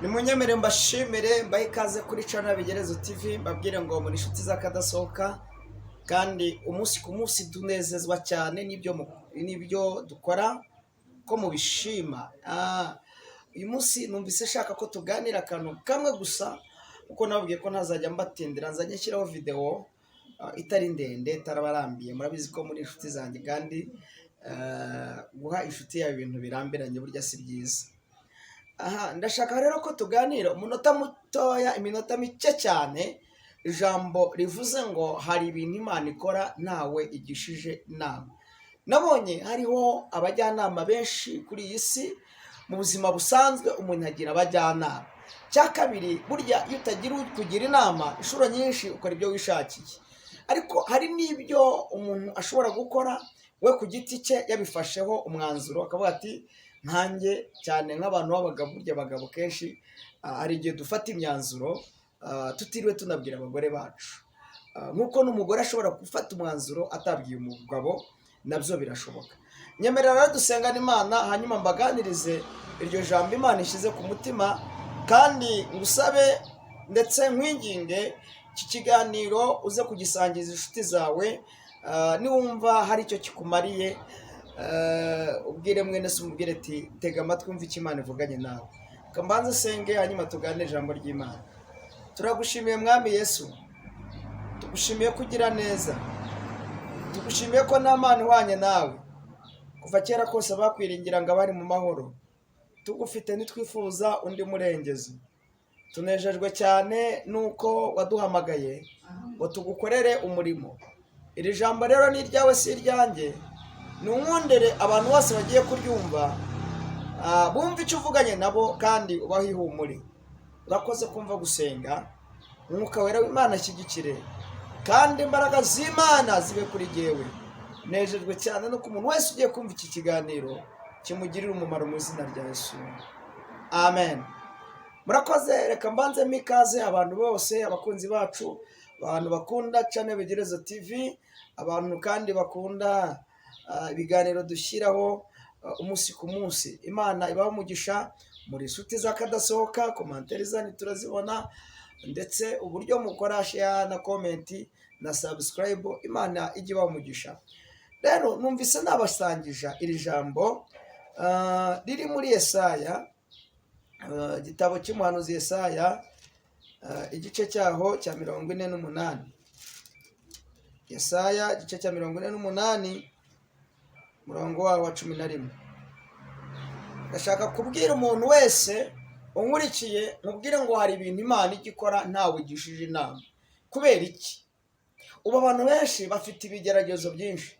Nimunyemere mbashimire mbahe ikaze kuri channel Bigerezo TV mbabwire ngo muri inshuti z'akadasohoka kandi umunsi ku munsi tunezezwa cyane nibyo dukora ko mubishima. Uyu munsi numvise shaka ko tuganira akantu kamwe gusa uko nababwiye ko ntazajya mbatindira nzajya nshyiraho video itari ndende tarabarambiye. Murabizi ko muri inshuti zanjye kandi guha inshuti yawe ibintu birambiranye burya si byiza. Ndashaka rero ko tuganira umunota mutoya, iminota mike cyane, ijambo rivuze ngo hari ibintu Imana ikora ntawe igishije inama. Nabonye hariho abajyanama benshi kuri iyi si. Mu buzima busanzwe umuntu agira abajyanama. Cya kabiri, burya iyo utagira kugira inama inshuro nyinshi ukora ibyo wishakiye, ariko hari n'ibyo umuntu ashobora gukora we ku giti cye yabifasheho umwanzuro akavuga ati nkanjye cyane nk'abantu b'abagabo, burya abagabo kenshi hari igihe dufata imyanzuro tutiriwe tunabwira abagore bacu, nk'uko n'umugore ashobora gufata umwanzuro atabwiye umugabo, nabyo birashoboka. Nyemerera rero dusengane Imana hanyuma mbaganirize iryo jambo Imana ishyize ku mutima, kandi ngusabe ndetse nkwinginge iki kiganiro uze kugisangiza inshuti zawe. Niwumva hari icyo kikumariye ubwire mwene se umubwire ati tega amatwi umva icyo Imana ivuganye nawe. Kambanze senge hanyuma tuganire ijambo ry'Imana. Turagushimiye Mwami Yesu, tugushimiye kugira neza, tugushimiye ko nta mana ihwanye nawe. Kuva kera kose bakwiringira ngo abari mu mahoro, tugufite ntitwifuza undi murengezi. Tunejejwe cyane nuko waduhamagaye ngo tugukorere umurimo. Iri jambo rero ni iryawe si iryanjye. Nunkundere abantu bose bagiye kuryumva bumva icyo uvuganye nabo kandi ubahe ihumure. Urakoze kumva gusenga, Umwuka wera w'Imana ashyigikire kandi imbaraga z'Imana zibe kuri jyewe. Nejejwe cyane no ku muntu wese ugiye kumva iki kiganiro kimugirira umumaro mu izina rya Yesu, amen. Murakoze, reka mbanzemo ikaze abantu bose, abakunzi bacu, abantu bakunda channel Bigerezo TV, abantu kandi bakunda ibiganiro dushyiraho umunsi ku munsi. Imana ibaho umugisha muri inshuti z'akadasohoka, komantere zanyu turazibona, ndetse uburyo mukora share na comment na subscribe, Imana ijye ibaho umugisha. Rero numvise nabasangija iri jambo riri muri Yesaya, igitabo cy'umuhanuzi Yesaya, igice cyaho cya 48. Yesaya igice cya 48 murongo wa 11. Ndashaka kubwira umuntu wese unkurikiye, mubwire ngo hari ibintu Imana igikora ntawe igishije inama. Kubera iki? Ubu abantu benshi bafite ibigeragezo byinshi,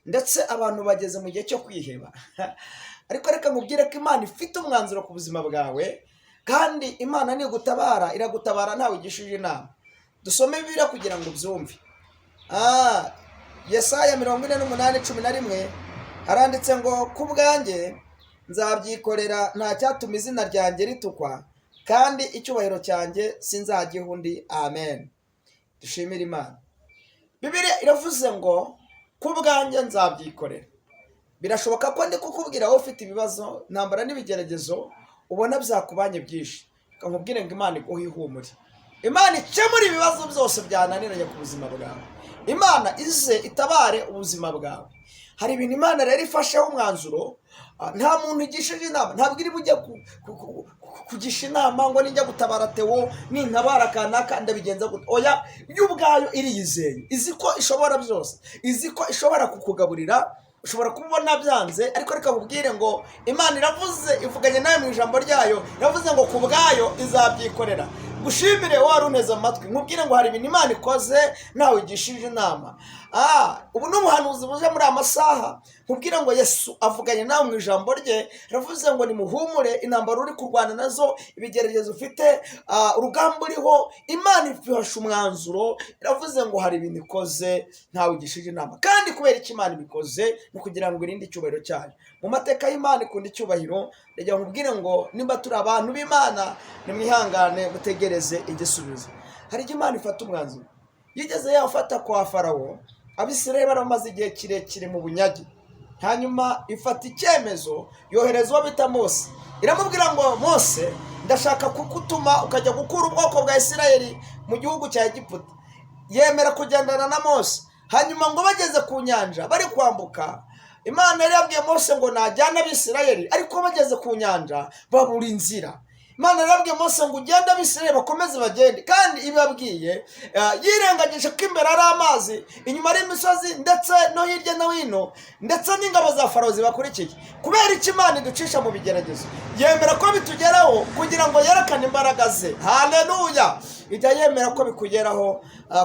ndetse abantu bageze mu gihe cyo kwiheba. Ariko reka mubwire ko Imana ifite umwanzuro ku buzima bwawe, kandi Imana nigutabara iragutabara ntawe igishije inama. Dusome Bibiliya kugira ngo byumve. Yesaya 48:11 haranditse ngo kubwanjye nzabyikorera, nta cyatuma izina ryanjye ritukwa, kandi icyubahiro cyanjye sinzagiha undi. Amen. Dushimire Imana. Bibiliya iravuze ngo kubwanjye nzabyikorera. Birashoboka ko ndi kukubwira wowe ufite ibibazo, ntambara n'ibigeragezo ubona byakubanye byinshi, nkubwire ngo Imana iguhe ihumure. Imana ikemura ibibazo byose byananiranye ku buzima bwawe. Imana ize itabare ubuzima bwawe. Hari ibintu Imana rero ifasheho umwanzuro, nta muntu igishije inama. Ntabwo iri bujye kugisha inama ngo nijya gutabara Theo nintabara kanaka ndabigenza gute. Oya, yo ubwayo iriyizeye, izi ko ishobora byose, izi ko ishobora kukugaburira, ushobora kubona byanze. Ariko reka mubwire ngo Imana iravuze, ivuganye nawe mu ijambo ryayo, iravuze ngo kubwayo izabyikorera. Gushimire wari uneze amatwi, nkubwire ngo hari ibintu Imana ikoze ntawe igishije inama. Ubu n'umuhanuzi buje muri amasaha, nkubwire ngo Yesu avuganye nawe mu ijambo rye, ravuze ngo nimuhumure, intambara uri kurwana nazo, ibigeragezo ufite, urugamba uriho, Imana ifashe umwanzuro, iravuze ngo hari ibintu ikoze ntawe igishije inama. Kandi kubera iki Imana ibikoze? Ni kugira ngo irinde icyubahiro cyayo. Mu mateka y'Imana ikunda icyubahiro. Reka nkubwire ngo nimba turi abantu b'Imana, nimwihangane mutegereze igisubizo. Hari igihe Imana ifata umwanzuro. Yigeze yafata kwa Farawo, Abisirayeli baramaze igihe kirekire mu bunyage. hanyuma ifata icyemezo, yohereza uwo bita Mose, iramubwira ngo Mose, ndashaka kugutuma ukajya gukura ubwoko bwa Isirayeli mu gihugu cya Egiputa. Yemera kugendana na Mose. Hanyuma ngo bageze ku nyanja bari kwambuka, Imana yari yabwiye Mose ngo najyane Abisirayeli, ariko bageze ku nyanja babura inzira. Imana yari yabwiye Mose ngo ugende Abisirayeli bakomeze bagende, kandi ibabwiye yirengagije ko imbere ari amazi, inyuma ari imisozi, ndetse no hirya no hino, ndetse n'ingabo za Farawo zibakurikiye. Kubera iki Imana iducisha mu bigeragezo? Yemera ko bitugeraho kugira ngo yerekane imbaraga ze. Haleluya! Ijya yemera ko bikugeraho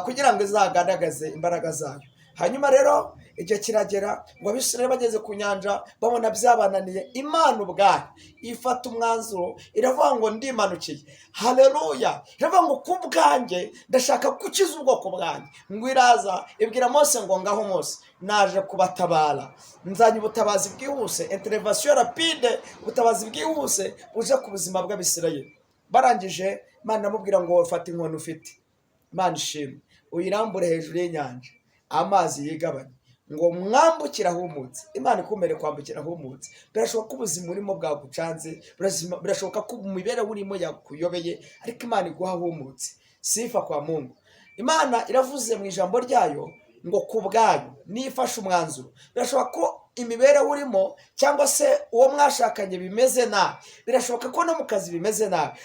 kugira ngo izagaragaze imbaraga zayo. Hanyuma rero igihe kiragera ngo Abisirayeli bageze ku nyanja babona byabananiye, Imana ubwayo ifata umwanzuro, iravuga ngo ndimanukiye. Haleluya! Iravuga ngo ku bwanjye ndashaka gukiza ubwoko bwanjye. Ngo iraza ibwira Mose ngo ngaho Mose, naje kubatabara, nzanye ubutabazi bwihuse, intervention rapide, ubutabazi bwihuse buje ku buzima bw'Abisirayeli. Barangije Imana amubwira ngo fata inkoni ufite, Imana ishimwe, uyirambure hejuru y'inyanja, amazi yigabanye, ngo mwambukire ahumutse. Imana ikumere kwambukira ahumutse. Birashoboka ko ubuzima urimo bwagucanze, birashoboka ko imibereho urimo yakuyobeye, ariko Imana iguha ahumutse. Sifa kwa Mungu. Imana iravuze mu ijambo ryayo ngo ku bwayo nifashe umwanzuro. Birashoboka ko imibereho urimo cyangwa se uwo mwashakanye bimeze nabi, birashoboka ko no mu kazi bimeze nabi,